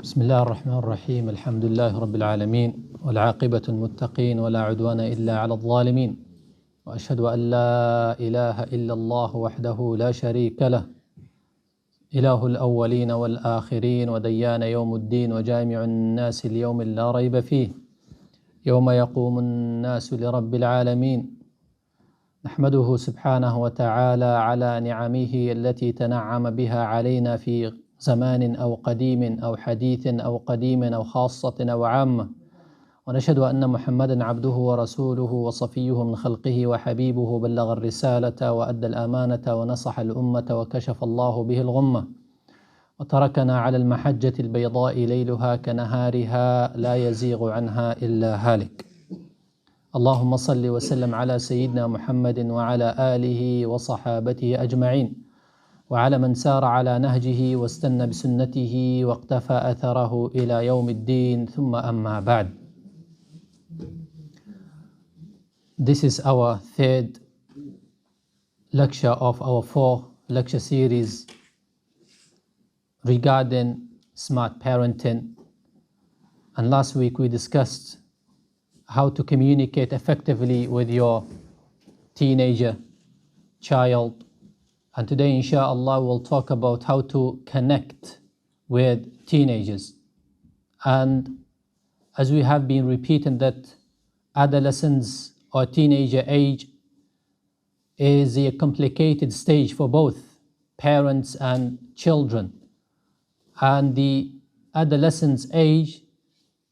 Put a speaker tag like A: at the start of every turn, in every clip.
A: بسم الله الرحمن الرحيم. الحمد لله رب العالمين، والعاقبة المتقين، ولا عدوان إلا على الظالمين، وأشهد أن لا إله إلا الله وحده لا شريك له، إله الأولين والآخرين، وديان يوم الدين، وجامع الناس اليوم لا ريب فيه، يوم يقوم الناس لرب العالمين. نحمده سبحانه وتعالى على نعمه التي تنعم بها علينا في زمان أو قديم أو حديث أو قديم أو خاصة أو عامة، ونشهد أن محمدا عبده ورسوله وصفيه من خلقه وحبيبه، بلغ الرسالة وأدى الأمانة ونصح الأمة وكشف الله به الغمة، وتركنا على المحجة البيضاء ليلها كنهارها لا يزيغ عنها إلا هالك. اللهم صل وسلم على سيدنا محمد وعلى آله وصحابته أجمعين، وعلى من سار على نهجه واستنى بسنته واقتفى أثره إلى يوم الدين، ثم أما بعد. This is our third lecture of our 4-lecture series regarding smart parenting. And last week we discussed how to communicate effectively with your teenager, child. And today, inshallah, we'll talk about how to connect with teenagers. And as we have been repeating, that adolescence or teenager age is a complicated stage for both parents and children. And the adolescence age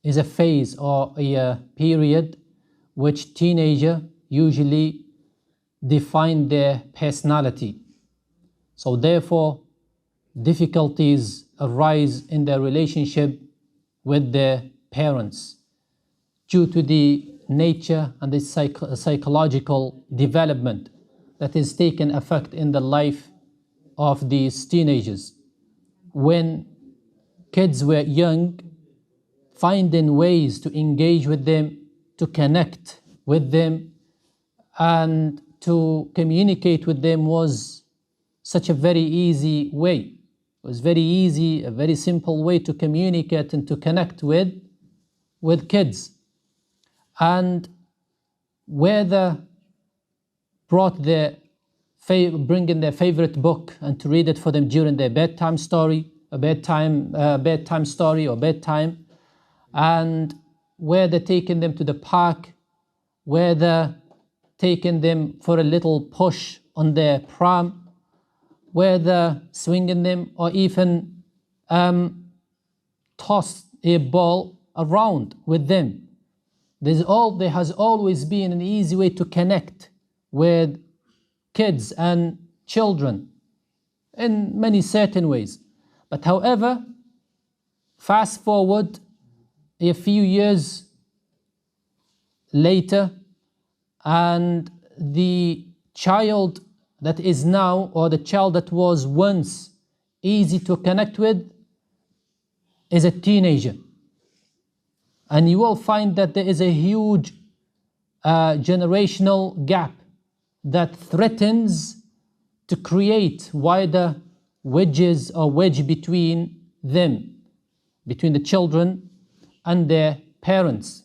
A: is a phase or a period which teenager usually define their personality. So therefore, difficulties arise in their relationship with their parents due to the nature and the psychological development that is taking effect in the life of these teenagers. When kids were young, finding ways to engage with them, to connect with them, and to communicate with them was such a very easy way. It was very easy, a very simple way to communicate and to connect with kids. And whether bringing their favorite book and to read it for them during their bedtime story, and whether taking them to the park, whether taking them for a little push on their pram, whether swinging them or even toss a ball around with them. There has always been an easy way to connect with kids and children in many certain ways. But however, fast forward a few years later, and the child that is now, or the child that was once easy to connect with, is a teenager. And you will find that there is a huge generational gap that threatens to create wider wedge between them, between the children and their parents.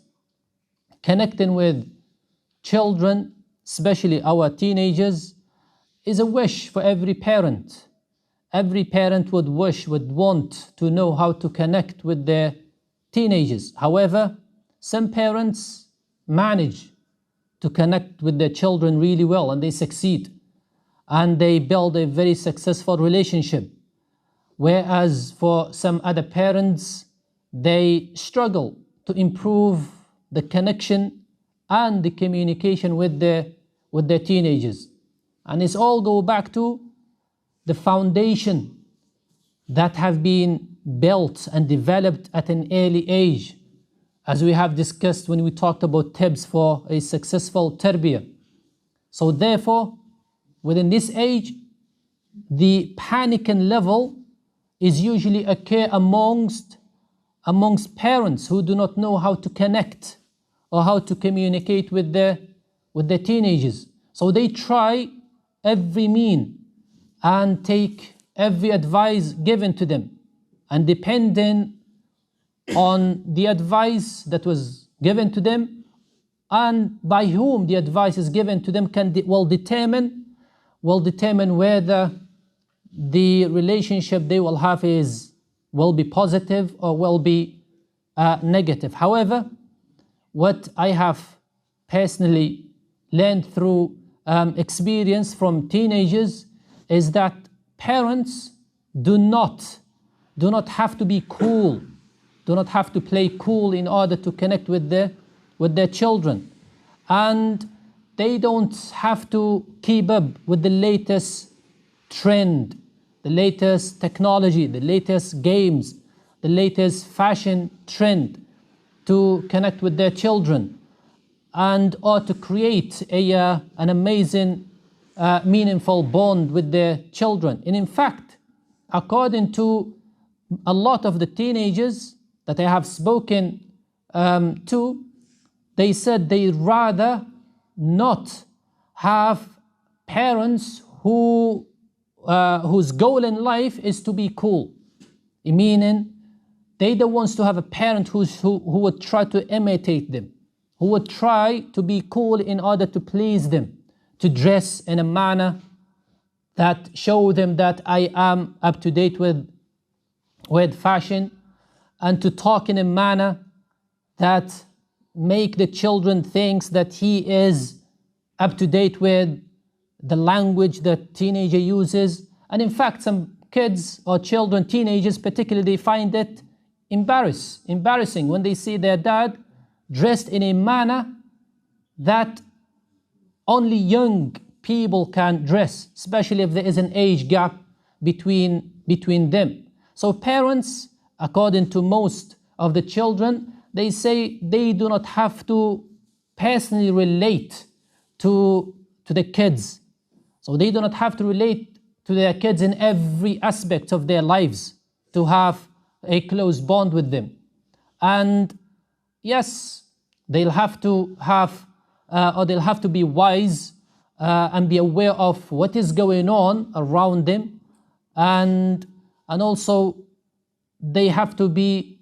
A: Connecting with children, especially our teenagers, is a wish for every parent. Every parent would want to know how to connect with their teenagers. However, some parents manage to connect with their children really well, and they succeed, and they build a very successful relationship. Whereas for some other parents, they struggle to improve the connection and the communication with their teenagers. And it's all go back to the foundation that have been built and developed at an early age, as we have discussed when we talked about tips for a successful tarbiyah. So therefore, within this age, the panicking level is usually occur amongst parents who do not know how to connect or how to communicate with their teenagers. So they try every mean and take every advice given to them, and depending on the advice that was given to them, and by whom the advice is given to them will determine whether the relationship they will have will be positive or will be negative. However, what I have personally learned through experience from teenagers is that parents do not have to be cool, do not have to play cool in order to connect with their children, and they don't have to keep up with the latest trend, the latest technology, the latest games, the latest fashion trend to connect with their children, and or to create an amazing, meaningful bond with their children. And in fact, according to a lot of the teenagers that I have spoken to, they said they rather not have parents whose goal in life is to be cool, meaning they don't want to have a parent who would try to imitate them, who would try to be cool in order to please them, to dress in a manner that show them that I am up to date with fashion, and to talk in a manner that make the children think that he is up to date with the language that teenager uses. And in fact, some kids or children, teenagers particularly, they find it embarrassing when they see their dad dressed in a manner that only young people can dress, especially if there is an age gap between them. So parents, according to most of the children, they say they do not have to personally relate to the kids. So they do not have to relate to their kids in every aspect of their lives to have a close bond with them. And yes, they'll have to be wise and be aware of what is going on around them, and also they have to be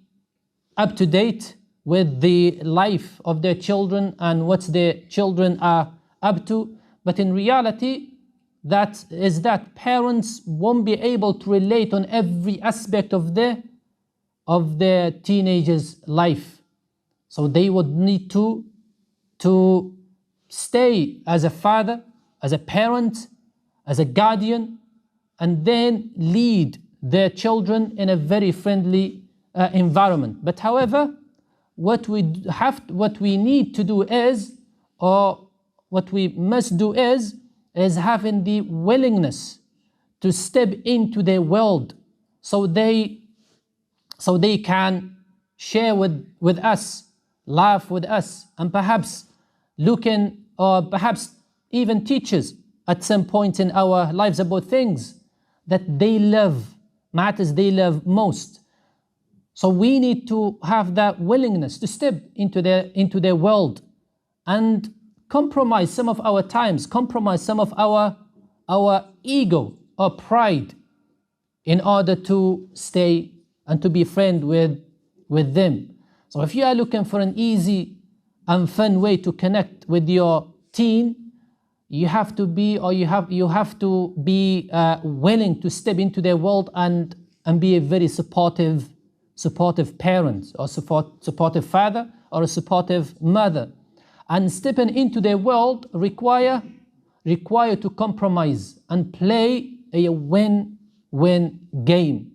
A: up to date with the life of their children and what their children are up to. But in reality, that parents won't be able to relate on every aspect of their teenagers' life. So they would need to stay as a father, as a parent, as a guardian, and then lead their children in a very friendly environment. But however, what we need to do is, or what we must do is having the willingness to step into their world, so they can share with us, laugh with us, and perhaps perhaps even teach us at some point in our lives about things that they love, matters they love most. So we need to have that willingness to step into their world and compromise some of our times, compromise some of our ego or pride in order to stay and to be friend with them. So if you are looking for an easy and fun way to connect with your teen, you have to be willing to step into their world and be a very supportive parent, or supportive father, or a supportive mother. And stepping into their world require to compromise and play a win-win game.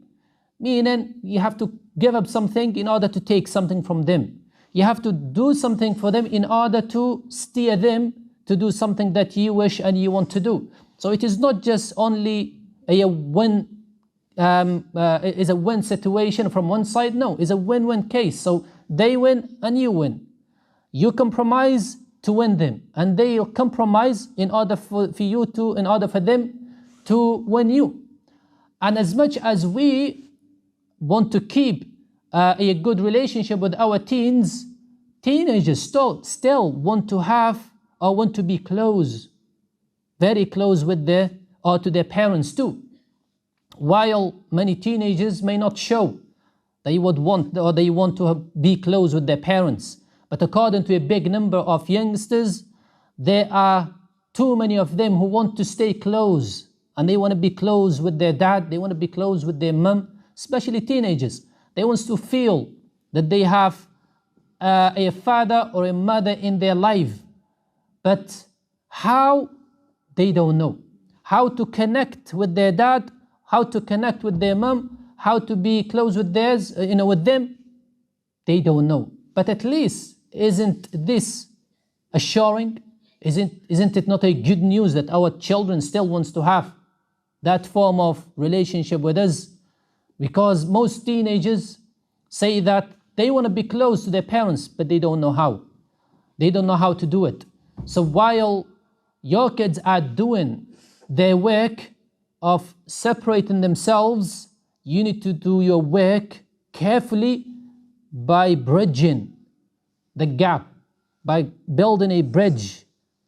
A: Meaning you have to give up something in order to take something from them. You have to do something for them in order to steer them to do something that you wish and you want to do. So it is not just only a win situation from one side. No, it's a win-win case. So they win and you win. You compromise to win them, and they compromise in order for them to win you. And as much as we want to keep a good relationship with our teenagers still want to have or want to be close, very close with to their parents too. While many teenagers may not show They would want, or they want to be close with their parents. But according to a big number of youngsters, there are too many of them who want to stay close, and they want to be close with their dad, they want to be close with their mum, especially teenagers. They want to feel that they have a father or a mother in their life. But how? They don't know. How to connect with their dad, how to connect with their mum, how to be close with theirs, with them, they don't know. But at least, isn't this assuring? Isn't it not a good news that our children still wants to have that form of relationship with us? Because most teenagers say that they want to be close to their parents, but they don't know how. They don't know how to do it. So while your kids are doing their work of separating themselves, you need to do your work carefully by bridging the gap, by building a bridge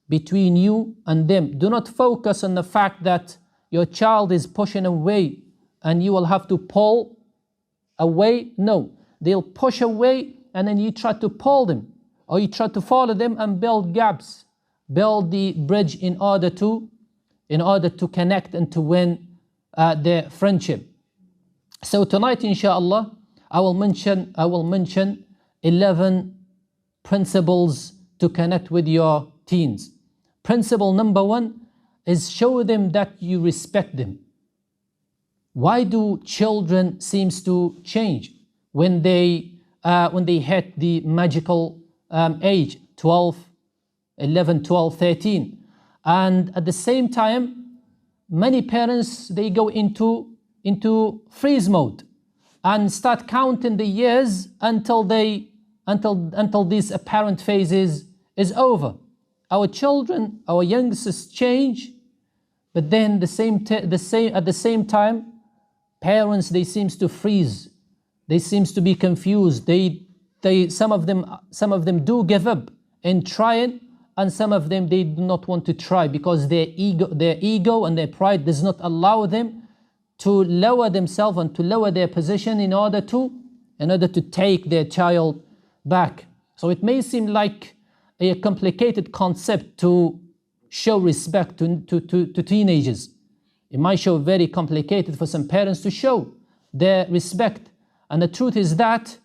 A: between you and them. Do not focus on the fact that your child is pushing away and you will have to pull away. No, they'll push away and then you try to pull them, or you try to follow them and build gaps, build the bridge in order to connect and to win their friendship. So tonight, inshallah, I will mention 11 principles to connect with your teens. Principle number 1 is show them that you respect them. Why do children seems to change when they hit the magical age 11, 12, 13? And at the same time, many parents, they go into freeze mode and start counting the years until this apparent phase is over. Our children, our youngsters change, but then at the same time, parents, they seems to freeze. They seems to be confused. Some of them do give up in trying, and some of them, they do not want to try because their ego and their pride does not allow them to lower themselves and to lower their position in order to take their child back. So it may seem like a complicated concept to show respect to teenagers. It might show very complicated for some parents to show their respect. And the truth is that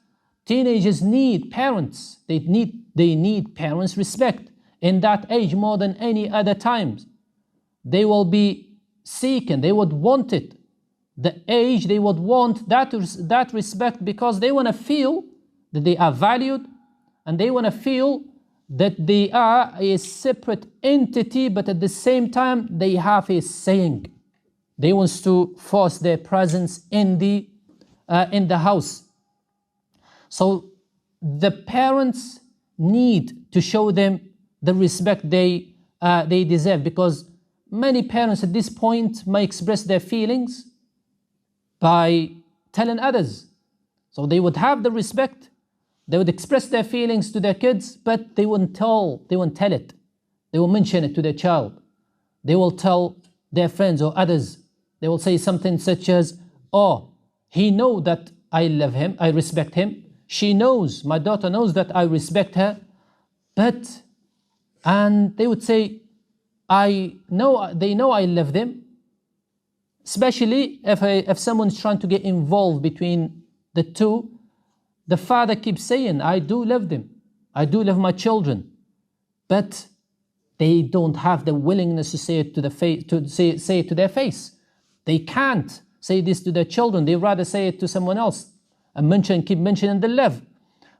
A: teenagers need parents. They need parents' respect. In that age, more than any other times, they will be seeking, they would want it. The age, they would want that respect because they want to feel that they are valued, and they want to feel that they are a separate entity, but at the same time, they have a saying. They want to force their presence in the house. So the parents need to show them the respect they deserve, because many parents at this point may express their feelings by telling others. So they would have the respect, they would express their feelings to their kids, but they won't tell it. They will mention it to their child. They will tell their friends or others. They will say something such as, "Oh, he knows that I love him, I respect him. She knows, my daughter knows that I respect her." And they would say, they know I love them. Especially if someone's trying to get involved between the two, the father keeps saying, "I do love them. I do love my children." But they don't have the willingness to say it to say it to their face. They can't say this to their children. They rather say it to someone else and keep mentioning the love.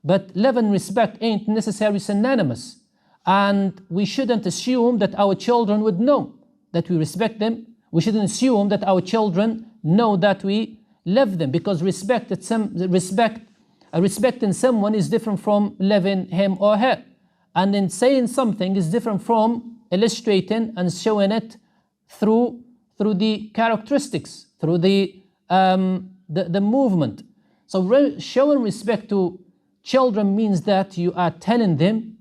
A: But love and respect ain't necessarily synonymous. And we shouldn't assume that our children would know that we respect them. We shouldn't assume that our children know that we love them, because respecting someone is different from loving him or her. And then saying something is different from illustrating and showing it through the characteristics, through the movement. So showing respect to children means that you are telling them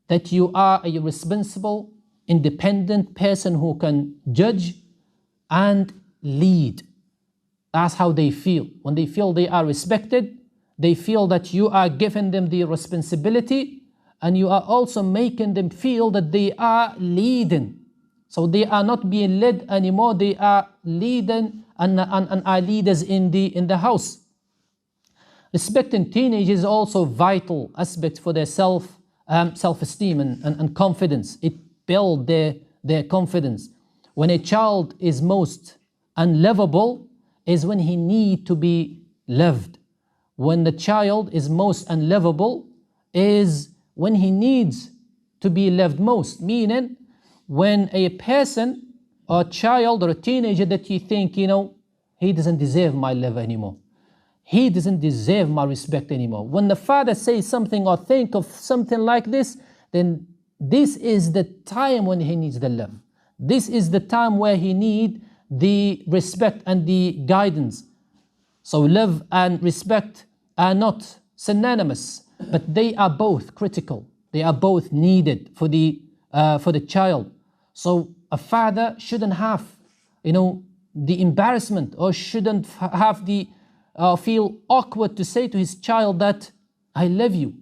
A: that you are a responsible, independent person who can judge and lead. That's how they feel. When they feel they are respected, they feel that you are giving them the responsibility, and you are also making them feel that they are leading. So they are not being led anymore, they are leading and are leaders in the house. Respecting teenagers is also a vital aspect for their self-esteem and confidence. It builds their confidence. When a child is most unlovable is when he needs to be loved. When the child is most unlovable is when he needs to be loved most. Meaning, when a person or a child or a teenager that you think, he doesn't deserve my love anymore. He doesn't deserve my respect anymore. When the father says something or think of something like this, then this is the time when he needs the love. This is the time where he needs the respect and the guidance. So love and respect are not synonymous, but they are both critical. They are both needed for the child. So a father shouldn't have, the embarrassment, or shouldn't have the feel awkward to say to his child that I love you,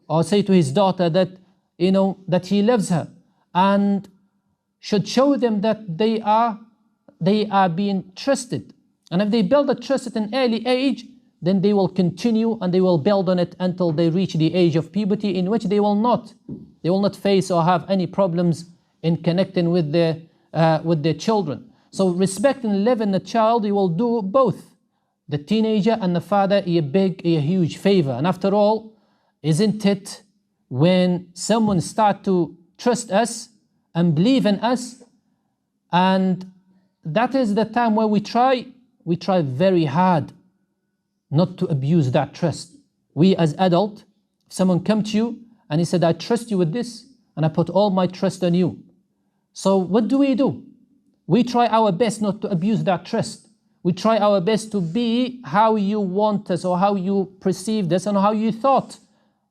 A: or say to his daughter that that he loves her, and should show them that they are being trusted. And if they build a trust at an early age, then they will continue and they will build on it until they reach the age of puberty, in which they will not face or have any problems in connecting with their children. So respect and love in the child, you will do both the teenager and the father a huge favor. And after all, isn't it when someone start to trust us and believe in us, and that is the time where we try very hard not to abuse that trust. We as adult, if someone come to you and he said, I trust you with this and I put all my trust on you. So what do? We try our best not to abuse that trust. We try our best to be how you want us, or how you perceived us, and how you thought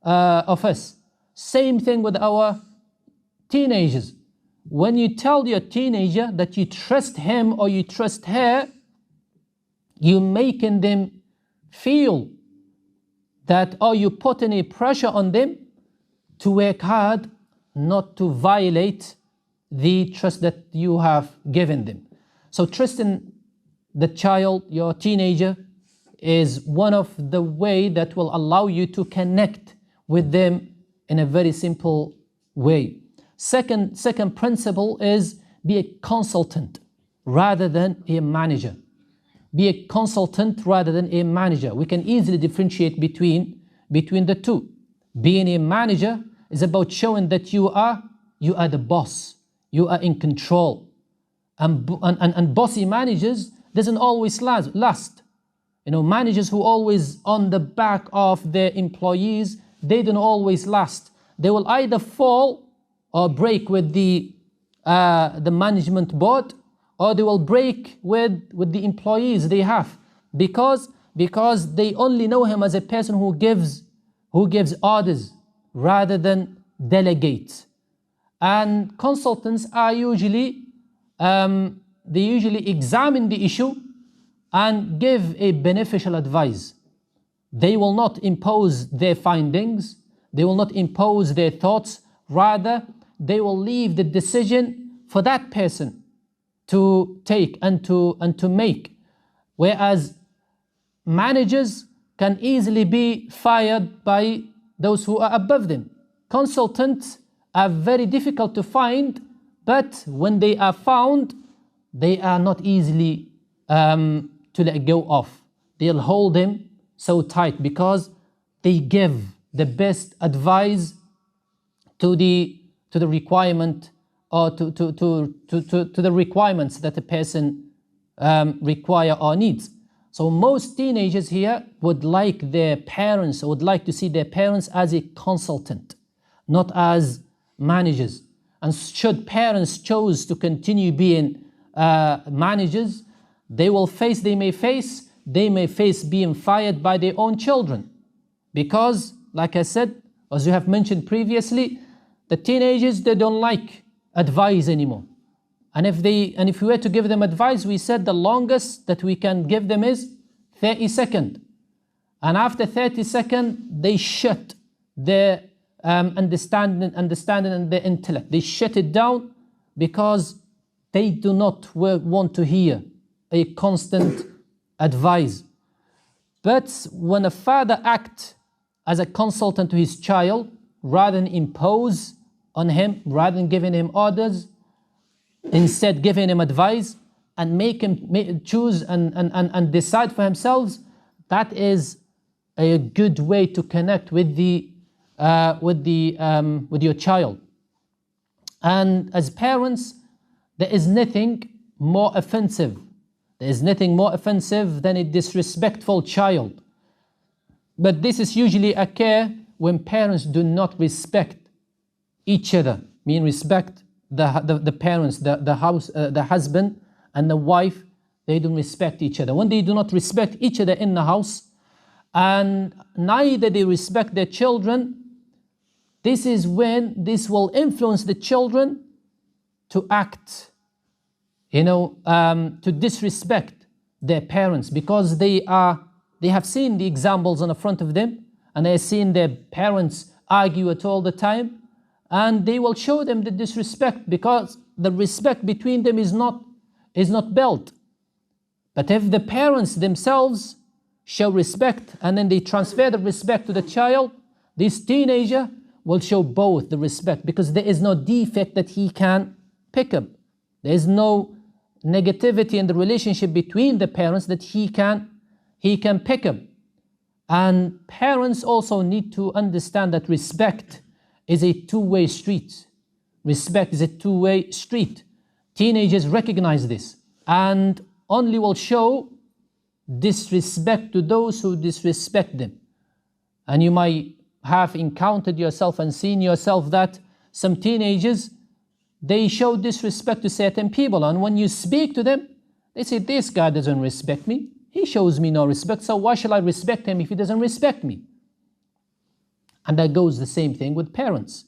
A: of us. Same thing with our teenagers. When you tell your teenager that you trust him or you trust her, you're making them feel that, or you put any pressure on them to work hard not to violate the trust that you have given them. So trusting the child, your teenager, is one of the way that will allow you to connect with them in a very simple way. Second principle is be a consultant rather than a manager. Be a consultant rather than a manager. We can easily differentiate between the two. Being a manager is about showing that you are the boss. You are in control. And bossy managers doesn't always last. Managers who always on the back of their employees, they don't always last. They will either fall or break with the management board, or they will break with the employees they have, because they only know him as a person who gives orders rather than delegates. And consultants are usually they usually examine the issue and give a beneficial advice. They will not impose their findings, they will not impose their thoughts, rather they will leave the decision for that person to take and to make. Whereas managers can easily be fired by those who are above them. Consultants are very difficult to find, but when they are found, they are not easily to let go of. They'll hold them so tight because they give the best advice to the requirement, or to the requirements that a person require or needs. So most teenagers here would like their parents, or would like to see their parents as a consultant, not as managers. And should parents choose to continue being managers, they may face being fired by their own children. Because, like I said, as you have mentioned previously, the teenagers, they don't like advice anymore. And if we were to give them advice, we said the longest that we can give them is 30 seconds. And after 30 seconds, they shut their understanding and their intellect. They shut it down because they do not want to hear a constant advice. But when a father acts as a consultant to his child, rather than impose on him, rather than giving him orders, instead giving him advice and make him choose and decide for himself, that is a good way to connect with your child. And as parents, there is nothing more offensive. There is nothing more offensive than a disrespectful child. But this is usually occur when parents do not respect each other. Mean respect the parents, the husband and the wife. They don't respect each other. When they do not respect each other in the house, and neither they respect their children, this is when this will influence the children to act, to disrespect their parents, because they have seen the examples in front of them, and they have seen their parents argue it all the time, and they will show them the disrespect because the respect between them is not built. But if the parents themselves show respect and then they transfer the respect to the child, this teenager will show both the respect, because there is no defect that he can pick up. There is no negativity in the relationship between the parents that he can pick up. And parents also need to understand that respect is a two-way street. Respect is a two-way street. Teenagers recognize this and only will show disrespect to those who disrespect them. And you might have encountered yourself and seen yourself that some teenagers, they show disrespect to certain people, and when you speak to them, they say, this guy doesn't respect me, he shows me no respect, so why shall I respect him if he doesn't respect me? And that goes the same thing with parents.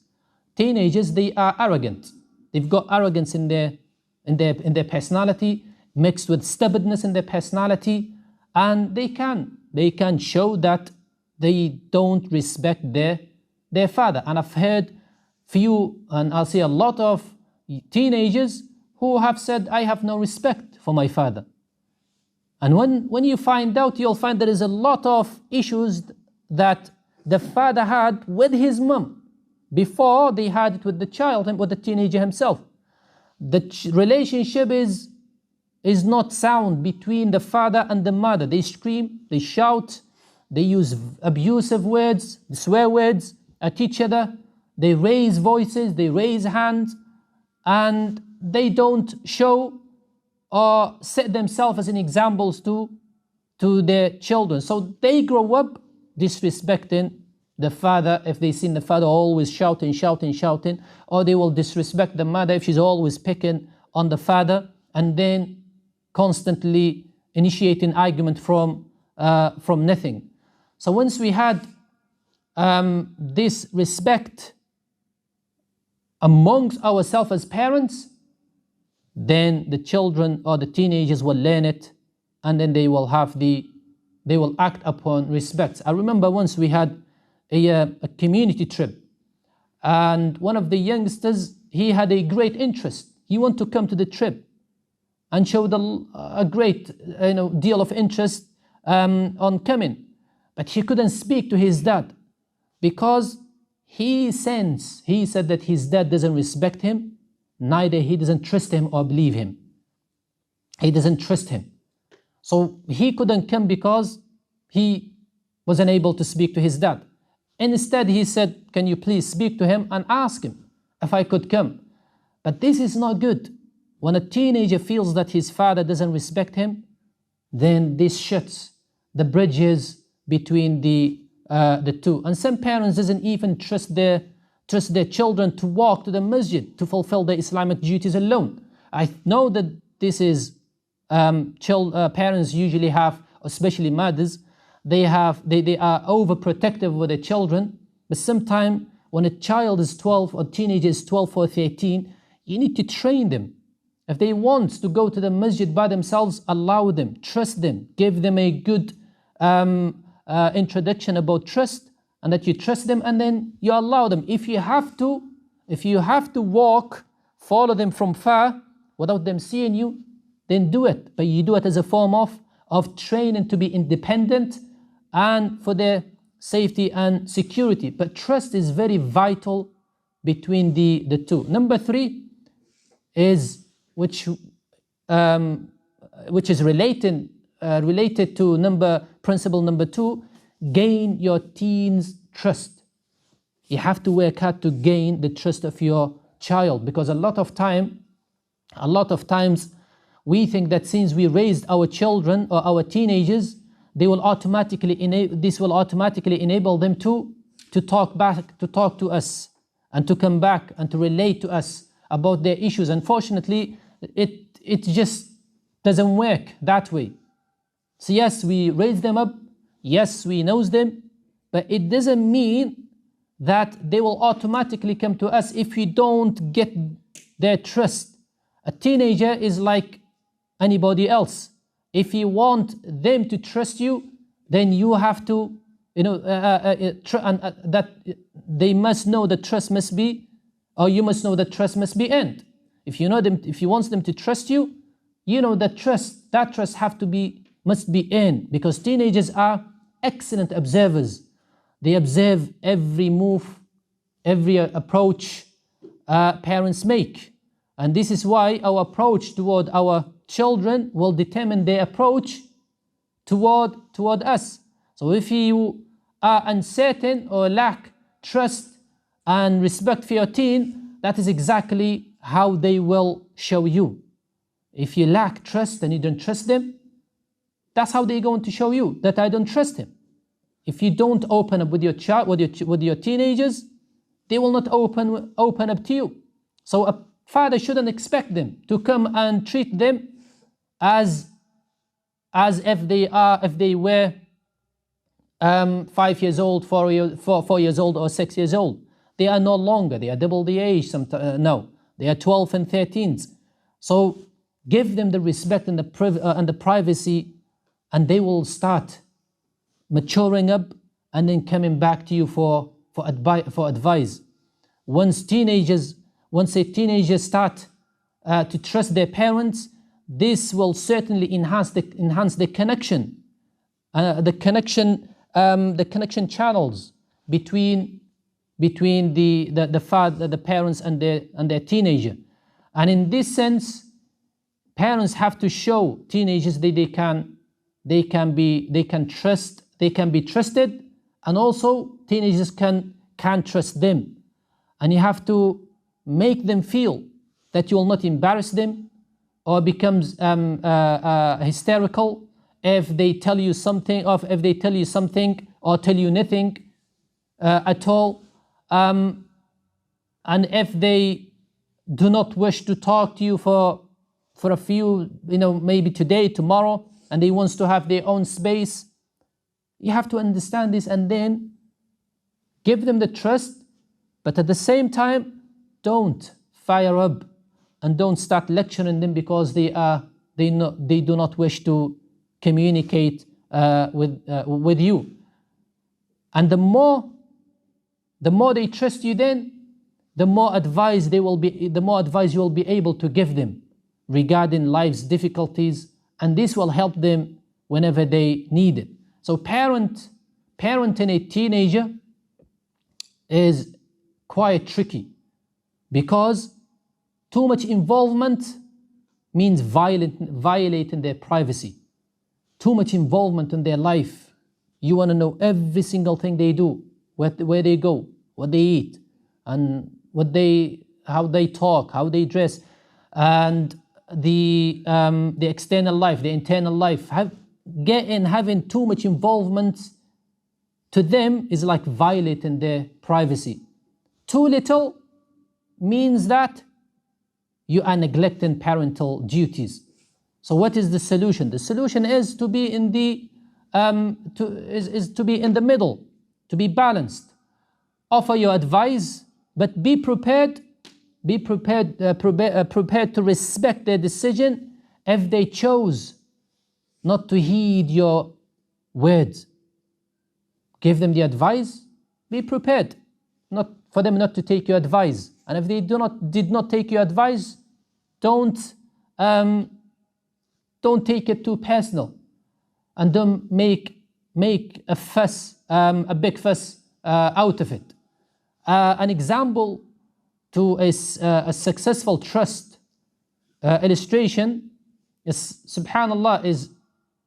A: Teenagers, they are arrogant. They've got arrogance in their personality, mixed with stubbornness in their personality, and they can show that they don't respect their father. And I've heard few, and I'll say a lot of teenagers who have said, I have no respect for my father. And when you find out, you'll find there is a lot of issues that the father had with his mom before they had it with the child and with the teenager himself. The relationship is not sound between the father and the mother. They scream, they shout, they use abusive words, swear words at each other. They raise voices, they raise hands, and they don't show or set themselves as an examples to their children. So they grow up disrespecting the father if they seen the father always shouting, or they will disrespect the mother if she's always picking on the father, and then constantly initiating argument from nothing. So once we had this respect amongst ourselves as parents, then the children or the teenagers will learn it, and then they will act upon respect. I remember once we had a community trip, and one of the youngsters, he had a great interest. He wanted to come to the trip and showed a great deal of interest on coming, but he couldn't speak to his dad because he said that his dad doesn't respect him, neither he doesn't trust him or believe him. He doesn't trust him. So he couldn't come because he wasn't able to speak to his dad. Instead, he said, can you please speak to him and ask him if I could come? But this is not good. When a teenager feels that his father doesn't respect him, then this shuts the bridges between the two. And some parents doesn't even trust their children to walk to the masjid to fulfill their Islamic duties alone. I know that this is parents usually have, especially mothers, they are overprotective with their children. But sometimes when a child is 12 or teenager is 12 or 13, you need to train them If they want to go to the masjid by themselves, allow them, trust them, give them a good introduction about trust, and that you trust them, and then you allow them. If you have to walk, follow them from far without them seeing you, then do it. But you do it as a form of training to be independent and for their safety and security. But trust is very vital between the two. Number 3 is which is related to principle number 2. Gain your teens' trust. You have to work hard to gain the trust of your child, because a lot of times we think that since we raised our children or our teenagers, this will automatically enable them to talk to us and to come back and to relate to us about their issues. Unfortunately, it just doesn't work that way. So yes, we raise them up, yes, we know them, but it doesn't mean that they will automatically come to us if we don't get their trust. A teenager is like anybody else. If you want them to trust you, then you have to, that they must know that trust must be, or you must know that trust must be earned. If you want them to trust you, you know that trust must be earned, because teenagers are excellent observers. They observe every move, every approach parents make. And this is why our approach toward our children will determine their approach toward us. So if you are uncertain or lack trust and respect for your teen, that is exactly how they will show you. If you lack trust and you don't trust them, that's how they're going to show you that I don't trust him. If you don't open up with your child, with your teenagers, they will not open up to you. So a father shouldn't expect them to come and treat them as if they were 5 years old, 4 years old, or 6 years old. They are no longer. They are double the age. No, they are 12 and 13s. So give them the respect and the privacy, and they will start maturing up and then coming back to you for advice. Once a teenager start to trust their parents, this will certainly enhance the connection, the connection channels between the father, the parents, and their teenager. And in this sense, parents have to show teenagers that they can be trusted, and also teenagers can trust them. And you have to make them feel that you will not embarrass them or becomes hysterical if they tell you something, or if they tell you something or tell you nothing at all, and if they do not wish to talk to you for a few, maybe today, tomorrow, and they want to have their own space. You have to understand this and then give them the trust, but at the same time, don't fire up and don't start lecturing them because they do not wish to communicate with you. And the more they trust you, then the more advice you will be able to give them regarding life's difficulties, and this will help them whenever they need it. So parenting a teenager is quite tricky, because too much involvement means violating their privacy. Too much involvement in their life. You want to know every single thing they do, where they go, what they eat, and how they talk, how they dress, and the external life, the internal life. Having too much involvement to them is like violating their privacy. Too little means that you are neglecting parental duties. So what is the solution? The solution is to be in the middle, to be balanced. Offer your advice, but be prepared Be prepared to respect their decision if they chose not to heed your words. Give them the advice. Be prepared not for them not to take your advice. And if they did not take your advice, don't take it too personal, and don't make a fuss, a big fuss out of it. An example to a successful trust illustration is, subhanallah, is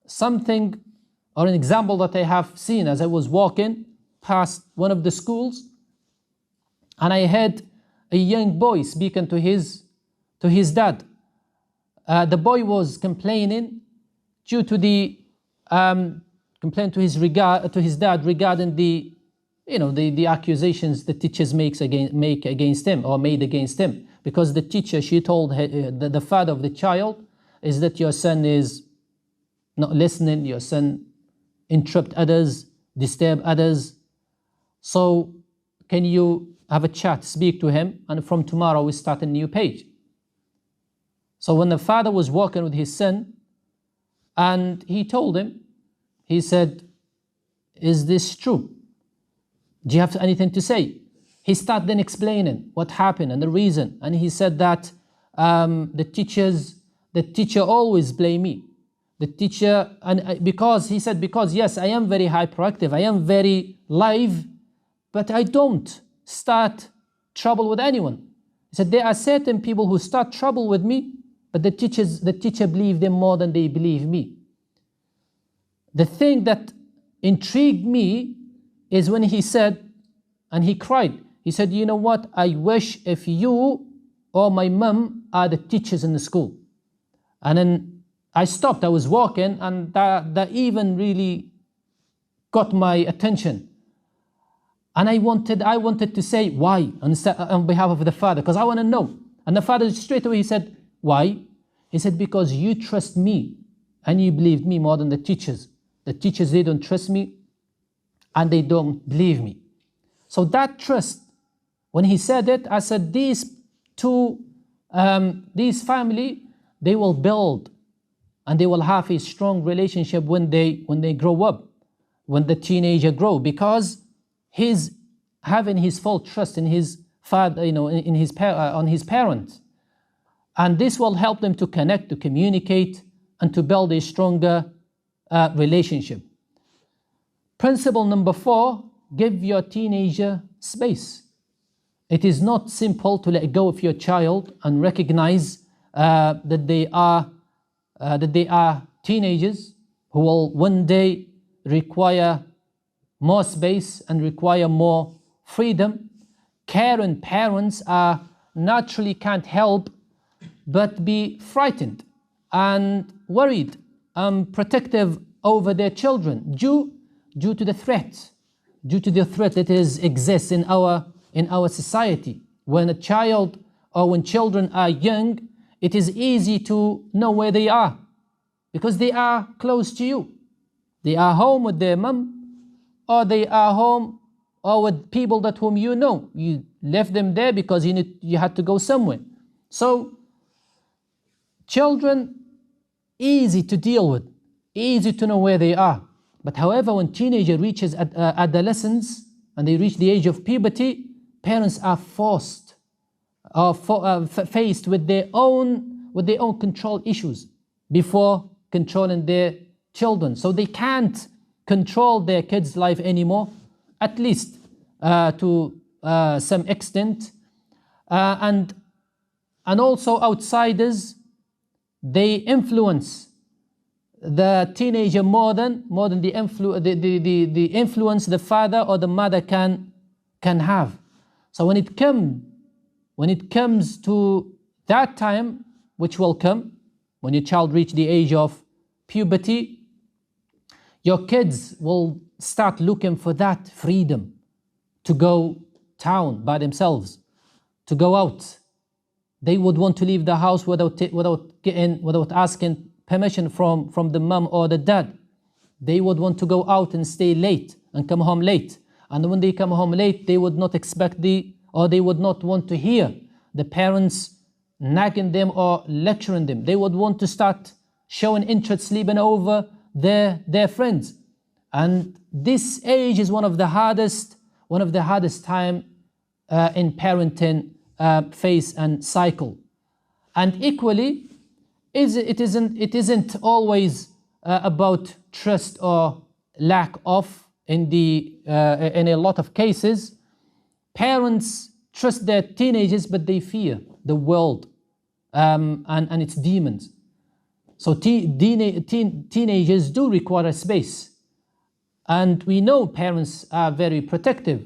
A: something or an example that I have seen as I was walking past one of the schools, and I heard a young boy speaking to his dad. The boy was complaining due to the complaint to his dad regarding the accusations the teachers made against him, because the teacher, she told the father of the child, is that your son is not listening, your son interrupt others, disturb others, so can you have a chat, speak to him, and from tomorrow we start a new page. So when the father was walking with his son, and he told him, he said, is this true? Do you have anything to say? He started then explaining what happened and the reason. And he said that the teacher always blame me. The teacher, and because yes, I am very hyperactive, I am very live, but I don't start trouble with anyone. He said there are certain people who start trouble with me, but the teacher believe them more than they believe me. The thing that intrigued me is when he said, and he cried, he said, you know what, I wish if you or my mum are the teachers in the school. And then I stopped, I was walking, and that even really got my attention. And I wanted to say why on behalf of the father, because I want to know. And the father straight away, he said, why? He said, because you trust me and you believe me more than the teachers. The teachers, they don't trust me and they don't believe me. So that trust, when he said it, I said, these family, they will build and they will have a strong relationship when they grow up, when the teenager grow, because he's having his full trust in his father, on his parents. And this will help them to connect, to communicate, and to build a stronger relationship. Principle number 4, give your teenager space. It is not simple to let go of your child and recognize that they are teenagers who will one day require more space and require more freedom. Caring parents naturally can't help but be frightened and worried and protective over their children due to the threat that exists in our society. When a child or when children are young, it is easy to know where they are because they are close to you. They are home with their mum, or they are home or with people that whom you know. You left them there because you had to go somewhere. So children, easy to deal with, easy to know where they are. But however, when teenager reaches adolescence and they reach the age of puberty, parents are forced or faced with their own control issues before controlling their children. So they can't control their kids' life anymore, at least to some extent. And also outsiders, they influence the teenager more than the influence the father or the mother can have. So when it comes to that time, which will come when your child reach the age of puberty, your kids will start looking for that freedom to go town by themselves, to go out. They would want to leave the house without asking permission from the mom or the dad. They would want to go out and stay late and come home late. And when they come home late, they would not expect they would not want to hear the parents nagging them or lecturing them. They would want to start showing interest, sleeping over their friends. And this age is one of the hardest time in parenting phase and cycle. And equally, it isn't always about trust or lack of. In a lot of cases, parents trust their teenagers, but they fear the world and its demons. So teenagers do require a space. And we know parents are very protective.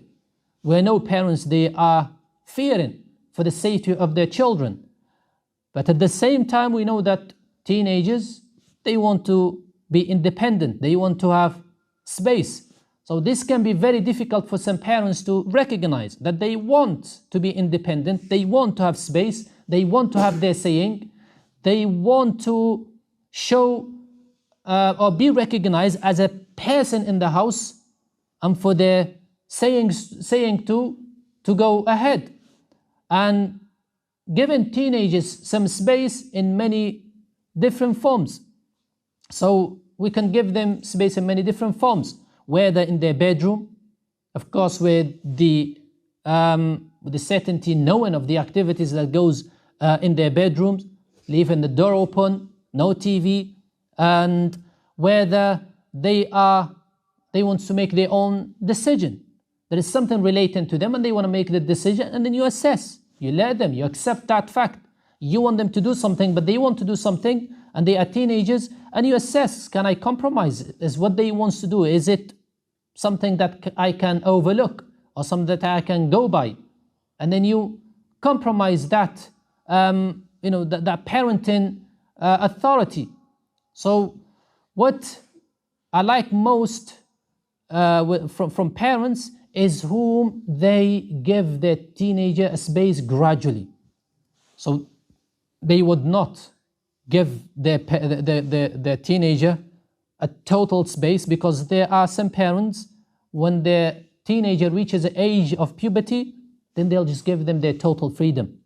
A: We know parents, they are fearing for the safety of their children. But at the same time, we know that teenagers, they want to be independent. They want to have space. So this can be very difficult for some parents to recognize that they want to be independent. They want to have space. They want to have their saying. They want to show or be recognized as a person in the house, and for their saying to go ahead. And giving teenagers some space in many different forms. So we can give them space in many different forms, whether in their bedroom, of course, with the certainty, knowing of the activities that goes in their bedrooms, leaving the door open, no TV, and whether they want to make their own decision. There is something relating to them and they want to make the decision, and then you assess. You let them, you accept that fact. You want them to do something, but they want to do something, and they are teenagers, and you assess, can I compromise? Is what they want to do, is it something that I can overlook or something that I can go by? And then you compromise that, that parenting authority. So what I like most from parents is whom they give their teenager a space gradually. So they would not give their teenager a total space, because there are some parents, when their teenager reaches the age of puberty, then they'll just give them their total freedom.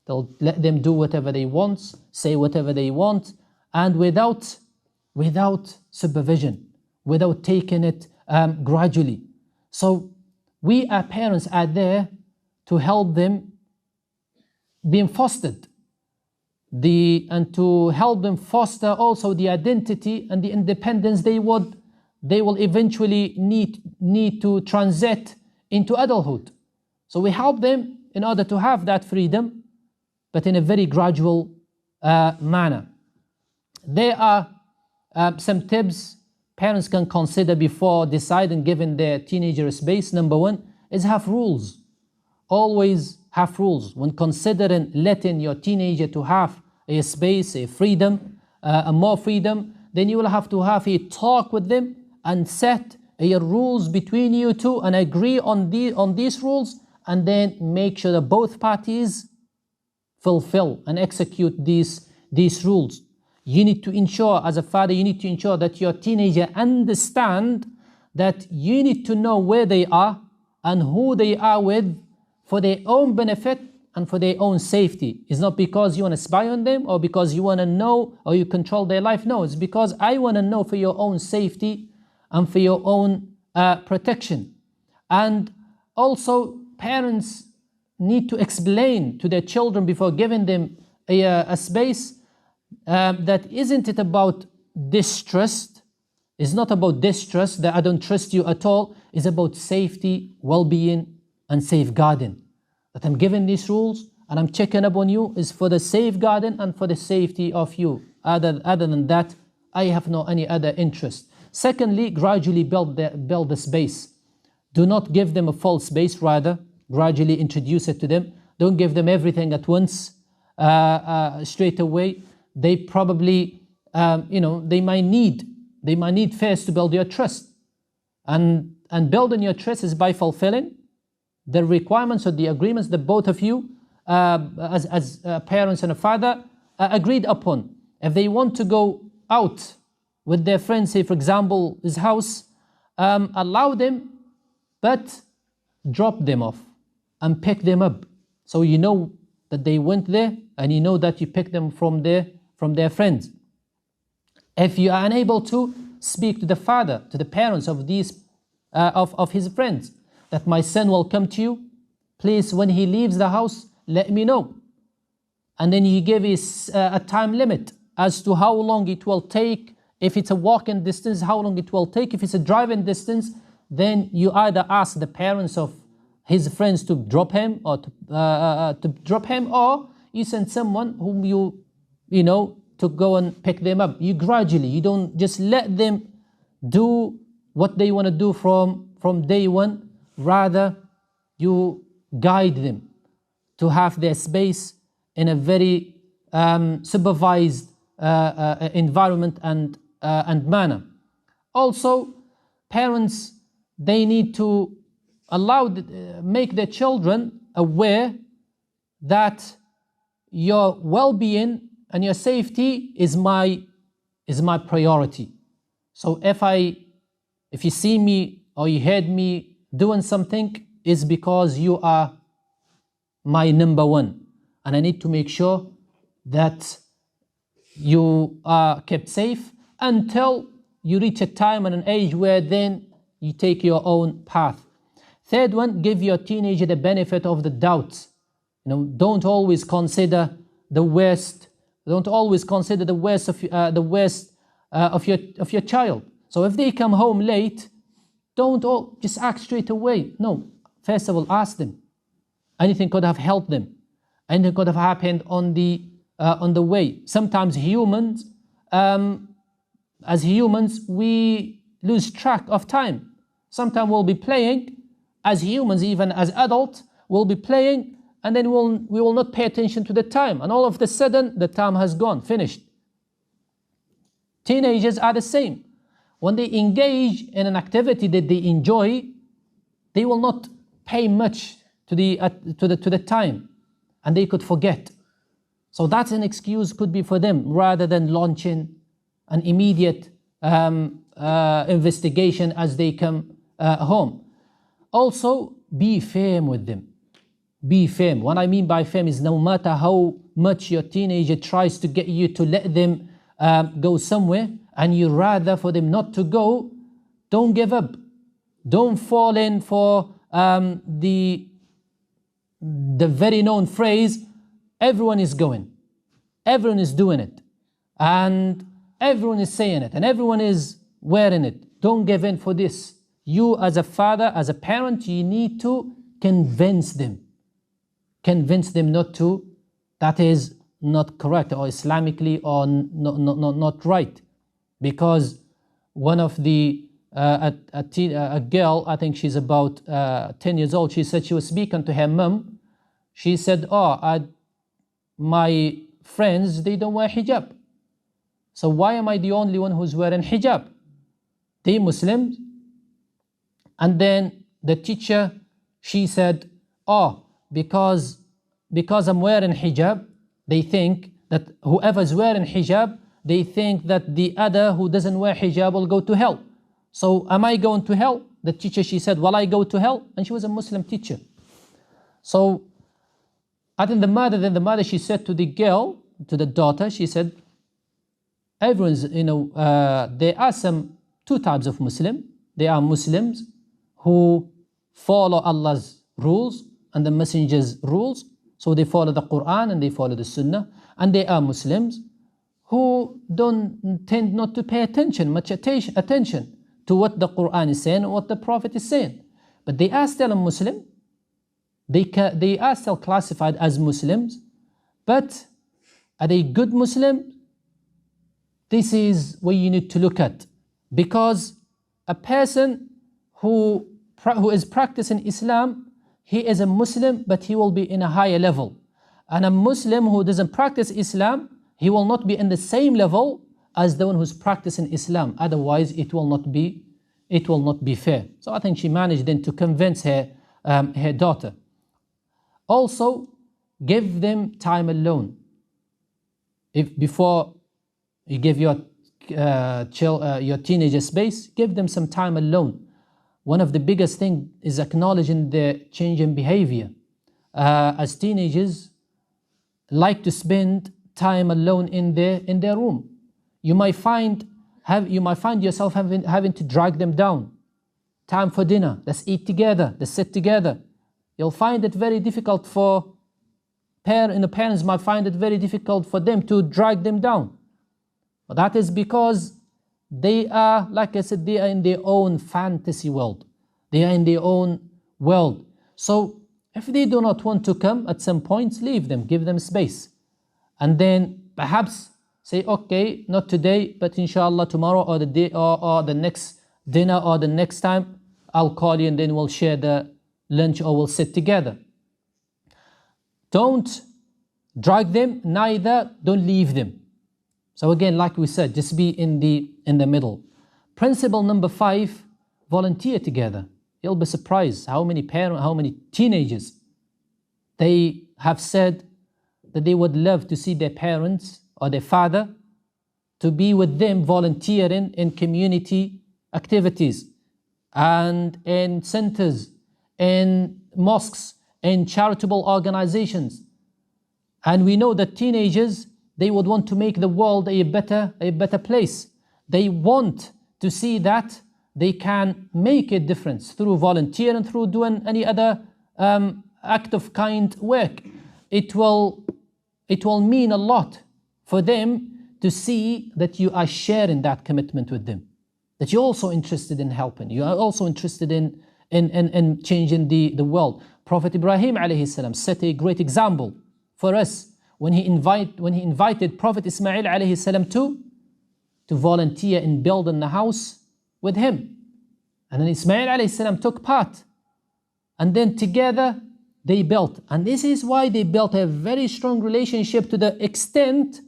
A: They'll let them do whatever they want, say whatever they want, and without supervision, without taking it gradually. So we as parents are there to help them being fostered, and to help them foster also the identity and the independence they will eventually need to transit into adulthood. So we help them in order to have that freedom, but in a very gradual manner. There are some tips parents can consider before deciding giving their teenager a space. Number one is have rules. Always have rules. When considering letting your teenager to have a space, a freedom, a more freedom, then you will have to have a talk with them and set your rules between you two and agree on these rules, and then make sure that both parties fulfill and execute these rules. You need to ensure, as a father, you need to ensure that your teenager understand that you need to know where they are and who they are with for their own benefit and for their own safety. It's not because you want to spy on them or because you want to know or you control their life. No, it's because I want to know for your own safety and for your own protection. And also, parents need to explain to their children before giving them a space that isn't it about distrust. It's not about distrust, that I don't trust you at all. It's about safety, well-being, and safeguarding. That I'm giving these rules and I'm checking up on you is for the safeguarding and for the safety of you. Other than that, I have no any other interest. Secondly, gradually build the space. Do not give them a false space, rather gradually introduce it to them. Don't give them everything at once, straight away. They probably, they might need first to build your trust. And building your trust is by fulfilling the requirements or the agreements that both of you, as parents and a father, agreed upon. If they want to go out with their friends, say for example, his house, allow them, but drop them off and pick them up. So you know that they went there, and you know that you picked them from their friends. If you are unable to, speak to the father, to the parents of these of his friends, that my son will come to you. Please, when he leaves the house, let me know. And then you give a time limit as to how long it will take. If it's a walking distance, how long it will take. If it's a driving distance, then you either ask the parents of his friends to drop him, or or you send someone whom you know to go and pick them up. You gradually, you don't just let them do what they want to do from day one. Rather, you guide them to have their space in a very supervised environment and manner. Also, parents, they need to make their children aware that your well-being and your safety is my priority. So if you see me or you heard me doing something, is because you are my number one, and I need to make sure that you are kept safe until you reach a time and an age where then you take your own path. Third one, give your teenager the benefit of the doubt. Don't always consider the worst. Don't always consider the worst of your child. So if they come home late, don't just act straight away. No, first of all, ask them. Anything could have helped them. Anything could have happened on the way. Sometimes as humans, we lose track of time. Sometimes we'll be playing. As humans, even as adults, we'll be playing, and then we will not pay attention to the time, and all of a sudden the time has gone, finished. Teenagers are the same. When they engage in an activity that they enjoy, they will not pay much to the time, and they could forget. So that's an excuse could be for them, rather than launching an immediate investigation as they come home. Also, be firm with them. Be firm. What I mean by firm is, no matter how much your teenager tries to get you to let them go somewhere, and you rather for them not to go, don't give up. Don't fall in for the very known phrase, everyone is going, everyone is doing it, and everyone is saying it, and everyone is wearing it. Don't give in for this. You as a father, as a parent, you need to convince them. Convince them not to, that is not correct, or Islamically, or not right. Because one of a girl, I think she's about 10 years old, she said she was speaking to her mum. She said, my friends, they don't wear hijab. So why am I the only one who's wearing hijab? They Muslims. And then the teacher, she said, because I'm wearing hijab, they think that whoever's wearing hijab, they think that the other who doesn't wear hijab will go to hell. So am I going to hell? The teacher, she said, will I go to hell? And she was a Muslim teacher. So I think the mother, she said to the girl, to the daughter, she said, everyone's, there are two types of Muslim. There are Muslims who follow Allah's rules and the Messenger's rules. So they follow the Quran and they follow the Sunnah. And there are Muslims who tend not to pay much attention to what the Quran is saying and what the Prophet is saying. But they are still a Muslim. They are still classified as Muslims. But are they good Muslims? This is what you need to look at. Because a person who is practicing Islam, he is a Muslim, but he will be in a higher level. And a Muslim who doesn't practice Islam, he will not be in the same level as the one who's practicing Islam. Otherwise, it will not be fair. So I think she managed then to convince her daughter. Also, give them time alone. If before you give your teenager space, give them some time alone. One of the biggest things is acknowledging their change in behavior. As teenagers, like to spend time alone in their room. You might find yourself having to drag them down. Time for dinner, let's eat together, let's sit together. You'll find it very difficult for parents might find it very difficult for them to drag them down. But that is because they are, like I said, they are in their own fantasy world. They are in their own world. So if they do not want to come at some point, leave them, give them space. And then perhaps say, okay, not today, but inshallah tomorrow or the day or the next dinner or the next time, I'll call you and then we'll share the lunch or we'll sit together. Don't drag them, neither don't leave them. So again, like we said, just be in the middle. Principle number 5, volunteer together. You'll be surprised how many teenagers, they have said that they would love to see their parents or their father to be with them volunteering in community activities and in centers, in mosques, in charitable organizations. And we know that teenagers, they would want to make the world a better place. They want to see that they can make a difference through volunteering, through doing any other act of kind work. It will mean a lot for them to see that you are sharing that commitment with them, that you're also interested in helping, you are also interested in changing the world. Prophet Ibrahim alayhi salam set a great example for us when he invited Prophet Ismail alayhi salam to volunteer in building the house with him. And then Ismail alayhi salam took part. And then together they built. And this is why they built a very strong relationship to the extent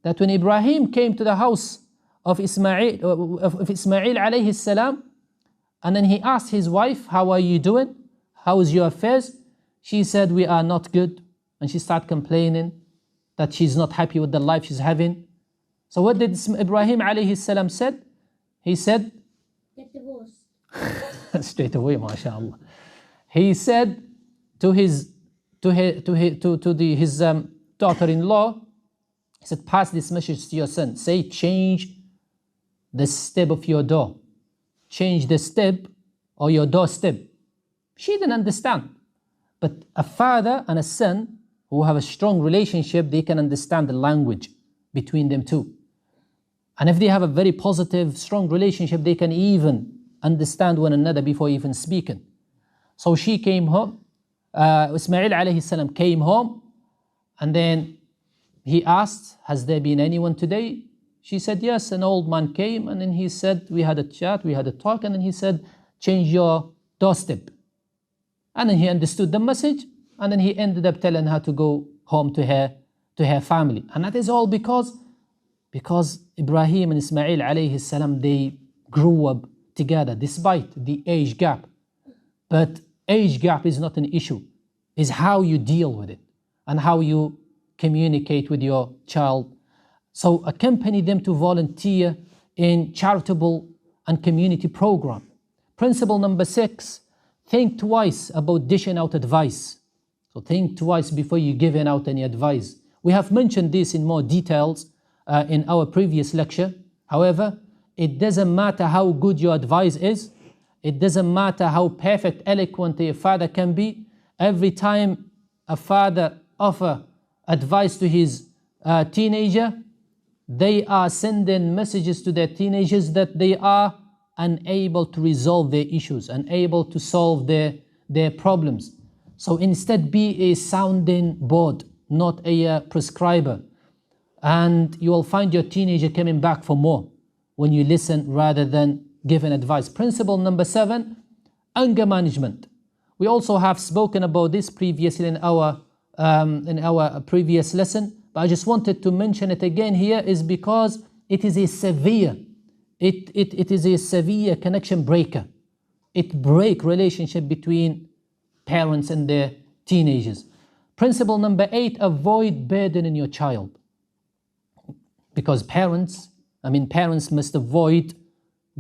A: that when Ibrahim came to the house of Ismail alayhi salam, and then he asked his wife, how are you doing? How is your affairs? She said, we are not good. And she started complaining that she's not happy with the life she's having. So what did Ibrahim alayhi salam said? He said,
B: get divorced.
A: Straight away, mashallah. He said to his daughter-in-law, he said, pass this message to your son. Say, change the step of your door. Change the step or your doorstep. She didn't understand. But a father and a son who have a strong relationship, they can understand the language between them two. And if they have a very positive, strong relationship, they can even understand one another before even speaking. So she came home, Ismail alayhi salam came home, and then he asked, has there been anyone today? She said, yes, an old man came, and then he said, we had a chat, we had a talk, and then he said, change your doorstep. And then he understood the message, and then he ended up telling her to go home to her family. And that is all because Ibrahim and Ismail alayhi salam, they grew up together despite the age gap. But age gap is not an issue. It's how you deal with it and how you communicate with your child. So accompany them to volunteer in charitable and community program. Principle number 6, think twice about dishing out advice. So think twice before you give out any advice. We have mentioned this in more details in our previous lecture. However, it doesn't matter how good your advice is. It doesn't matter how perfect, eloquent a father can be. Every time a father offers advice to his teenager, they are sending messages to their teenagers that they are unable to resolve their issues, unable to solve their problems. So instead, be a sounding board, not a prescriber. And you will find your teenager coming back for more when you listen rather than giving advice. Principle number 7, anger management. We also have spoken about this previously in our previous lesson, but I just wanted to mention it again here is because it is a severe, it is a severe connection breaker. It breaks relationship between parents and their teenagers. Principle number 8, avoid burdening your child. Because parents must avoid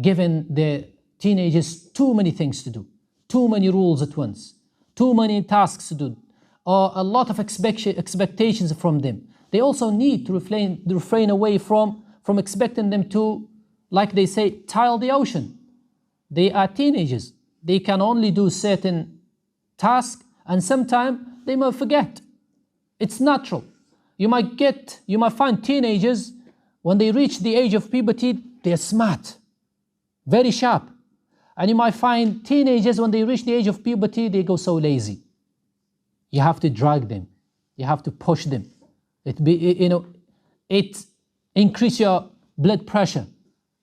A: giving their teenagers too many things to do, too many rules at once, too many tasks to do. or a lot of expectations from them. They also need to refrain away from expecting them to, like they say, tile the ocean. They are teenagers. They can only do certain tasks, and sometimes they might forget. It's natural. You might find teenagers, when they reach the age of puberty, they're smart, very sharp. And you might find teenagers, when they reach the age of puberty, they go so lazy. You have to drag them. You have to push them. It increase your blood pressure,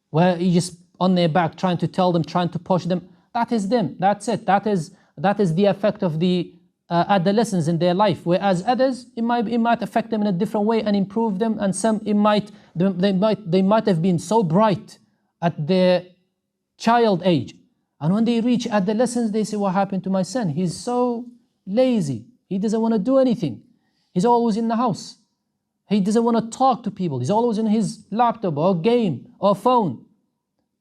A: where you just on their back trying to tell them, trying to push them. That is them. That's it. That is the effect of the adolescents in their life. Whereas others, it might affect them in a different way and improve them. And some they might have been so bright at their child age, and when they reach adolescence, they say, "What happened to my son? He's so lazy. He doesn't want to do anything. He's always in the house. He doesn't want to talk to people. He's always in his laptop or game or phone."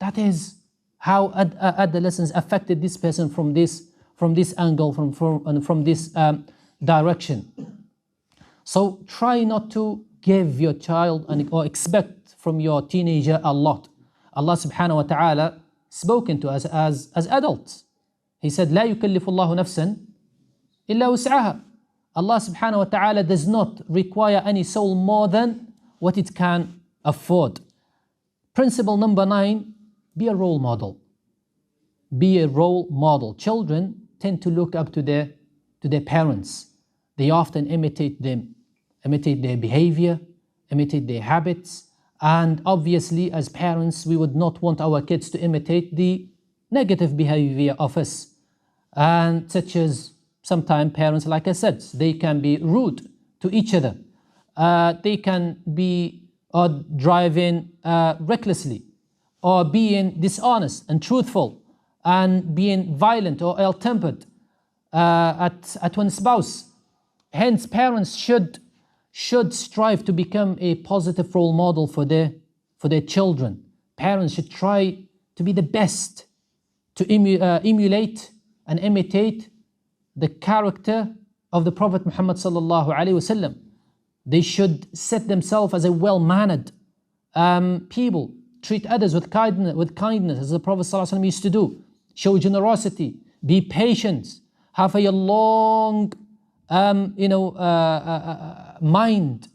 A: That is how adolescence affected this person from this angle, from this direction. So try not to give your child or expect from your teenager a lot. Allah subhanahu wa ta'ala spoken to us as adults. He said, لا يكلف الله نفسا إلا وسعها. Allah subhanahu wa ta'ala does not require any soul more than what it can afford. Principle number 9, be a role model. Be a role model. Children tend to look up to their parents. They often imitate them, imitate their behavior, imitate their habits. And obviously, as parents, we would not want our kids to imitate the negative behavior of us. And such as sometimes parents, like I said, they can be rude to each other. They can be driving recklessly, or being dishonest and truthful, and being violent or ill-tempered at one's spouse. Hence, parents should strive to become a positive role model for their children. Parents should try to be the best, to emulate and imitate the character of the Prophet Muhammad sallallahu alaihi wasallam. They should set themselves as a well-mannered people, treat others with kindness, as the Prophet sallallahu alaihi wasallam used to do. Show generosity, be patient, have a long mind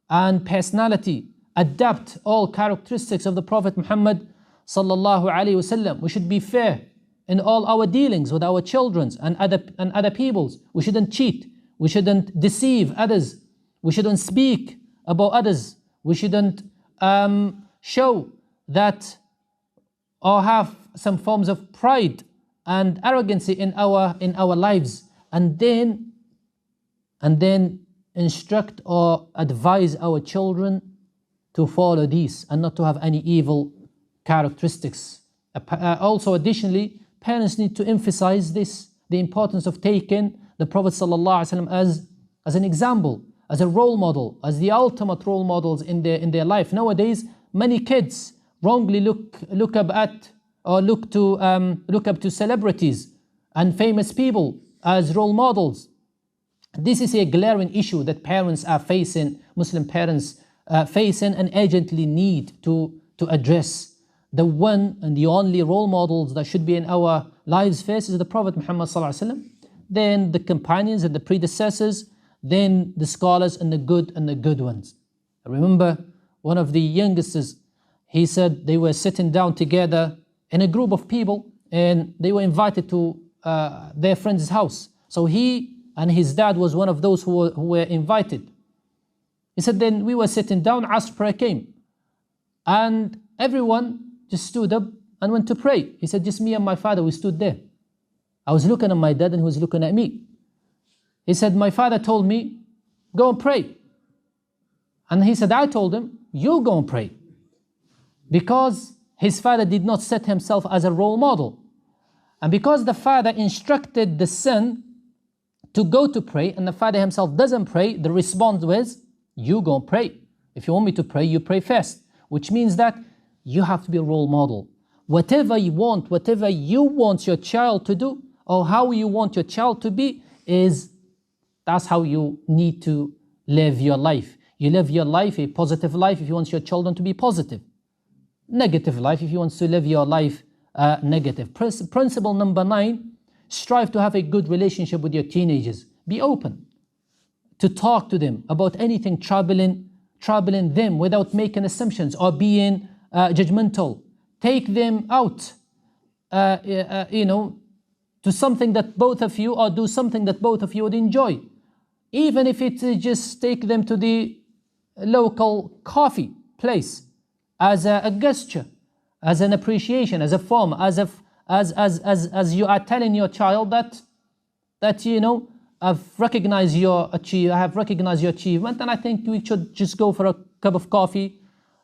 A: and personality, adapt all characteristics of the Prophet Muhammad sallallahu alaihi wasallam. We should be fair in all our dealings with our children and other peoples. We shouldn't cheat. We shouldn't deceive others. We shouldn't speak about others. We shouldn't show that or have some forms of pride and arrogancy in our lives, and then instruct or advise our children to follow these and not to have any evil characteristics. Also, additionally, parents need to emphasize the importance of taking the Prophet ﷺ as an example, as a role model, as the ultimate role models in their life. Nowadays, many kids wrongly look up to celebrities and famous people as role models. This is a glaring issue that parents are facing, Muslim parents facing, and urgently need to address. The one and the only role models that should be in our lives first is the Prophet Muhammad ﷺ, then the companions and the predecessors, then the scholars and the good ones. I remember one of the youngsters, he said they were sitting down together in a group of people, and they were invited to their friend's house. So he and his dad was one of those who were invited. He said, then we were sitting down, Asr prayer came, and everyone just stood up and went to pray. He said, just me and my father, we stood there. I was looking at my dad and he was looking at me. He said, my father told me, go and pray. And he said, I told him, you go and pray. Because his father did not set himself as a role model. And because the father instructed the son to go to pray, and the father himself doesn't pray, the response was, you go and pray. If you want me to pray, you pray first. Which means that you have to be a role model. Whatever you want your child to do, or how you want your child to be, is That's how you need to live your life. You live your life, a positive life, if you want your children to be positive. Negative life, if you want to live your life negative. Principle number 9, strive to have a good relationship with your teenagers. Be open to talk to them about anything troubling them without making assumptions or being judgmental. Take them out, to something that both of you, or do something that both of you would enjoy. Even if it's just take them to the local coffee place as a gesture, as an appreciation, as a form, as you are telling your child that I've recognized your achievement, and I think we should just go for a cup of coffee,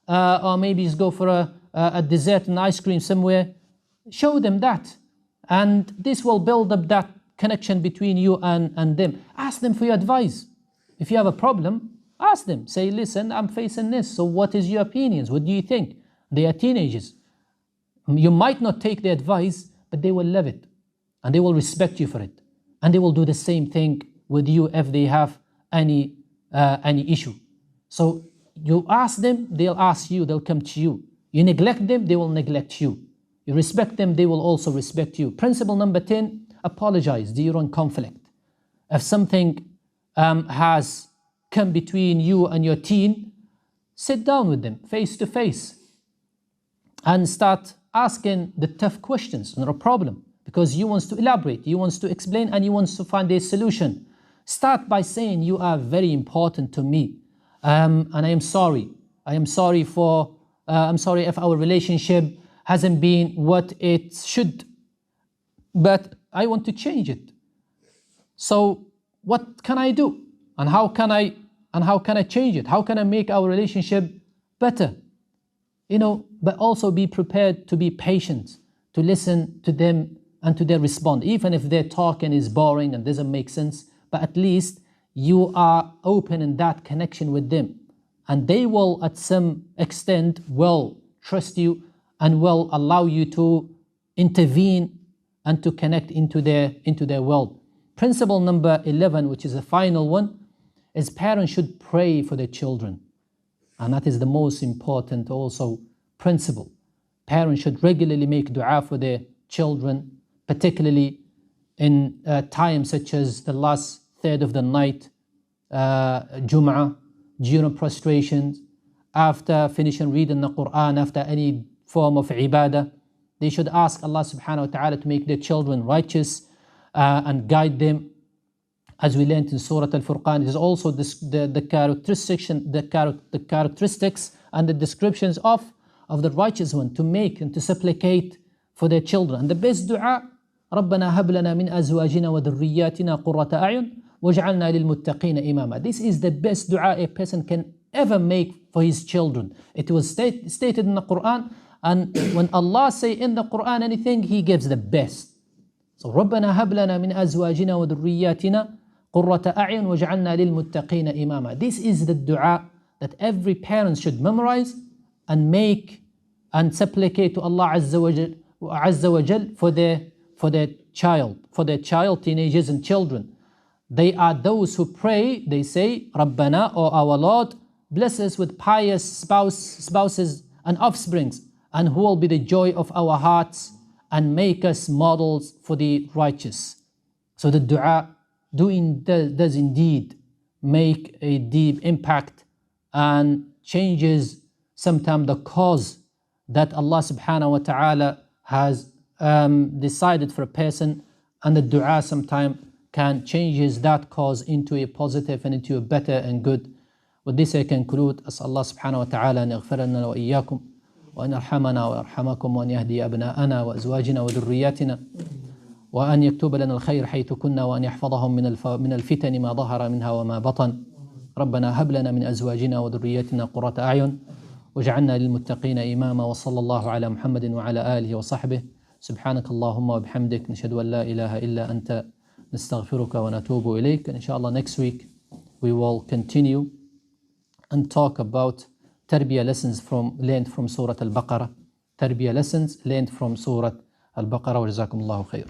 A: or maybe just go for a dessert and ice cream somewhere. Show them that, and this will build up that connection between you and them. Ask them for your advice. If you have a problem, ask them. Say, listen, I'm facing this, so what is your opinions? What do you think? They are teenagers. You might not take the advice, but they will love it, and they will respect you for it, and they will do the same thing with you if they have any issue. So you ask them, they'll ask you, they'll come to you. You neglect them, they will neglect you. You respect them, they will also respect you. Principle number 10, apologize during conflict. If something has come between you and your teen, sit down with them face to face and start asking the tough questions on a problem, because you want to elaborate, you want to explain, and you want to find a solution. Start by saying, you are very important to me, and I am sorry. I'm sorry if our relationship hasn't been what it should, but I want to change it. So what can I do? And how can I change it? How can I make our relationship better? But also be prepared to be patient, to listen to them and to their response, even if their talking is boring and doesn't make sense. But at least you are open in that connection with them, and they will, at some extent, will trust you and will allow you to intervene and to connect into their world. Principle number 11, which is the final one, is parents should pray for their children. And that is the most important also principle. Parents should regularly make dua for their children, particularly in times such as the last third of the night, Jum'ah, during prostrations, after finishing reading the Quran, after any form of ibadah. They should ask Allah subhanahu wa ta'ala to make their children righteous and guide them. As we learned in Surah Al-Furqan, it is also the characteristics and the descriptions of the righteous one, to make and to supplicate for their children. And the best dua, رَبَّنَا هَبْ لَنَا مِنْ أَزْوَاجِنَا وَذُرِّيَّاتِنَا قُرَّةَ أَعْيُنٍ وَاجْعَلْنَا لِلْمُتَّقِينَ إِمَامًا. This is the best dua a person can ever make for his children. It was stated in the Quran, and when Allah say in the Quran anything, He gives the best. So رَبَّنَا هَبْ لَنَا مِنْ أَزْوَاجِنَا وَذُرِّيَّاتِنَا قُرَّةَ أَعْيُنٍ وَاجْعَلْنَا لِلْمُتَّقِينَ إِمَامًا. This is the dua that every parent should memorize and make and supplicate to Allah Azza wa Jal for their child, teenagers and children. They are those who pray, they say, Rabbana, or our Lord, bless us with pious spouses and offsprings, and who will be the joy of our hearts, and make us models for the righteous. So the dua does indeed make a deep impact and changes sometimes the cause that Allah subhanahu wa ta'ala has decided for a person, and the dua sometimes can change that cause into a positive and into a better and good. With this I conclude. أسأل الله سبحانه وتعالى أن يغفر لنا وإياكم وأن يرحمنا ويرحمكم وأن يهدي أبناءنا وأزواجنا وذرياتنا وأن يكتب لنا الخير حيث كنا وأن يحفظهم من الفتن ما ظهر منها وما بطن. ربنا هب لنا من أزواجنا وذرياتنا قرة أعين واجعلنا للمتقين إماما. وصلى الله على محمد وعلى آله وصحبه. سبحانك اللهم وبحمدك نشهد أن لا إله إلا أنت نستغفرك ونتوب إليك. And inshallah next week we will continue and talk about tarbiyah lessons learned from Surah Al-Baqarah. Tarbiyah lessons learned from Surah Al-Baqarah. وجزاكم الله خير.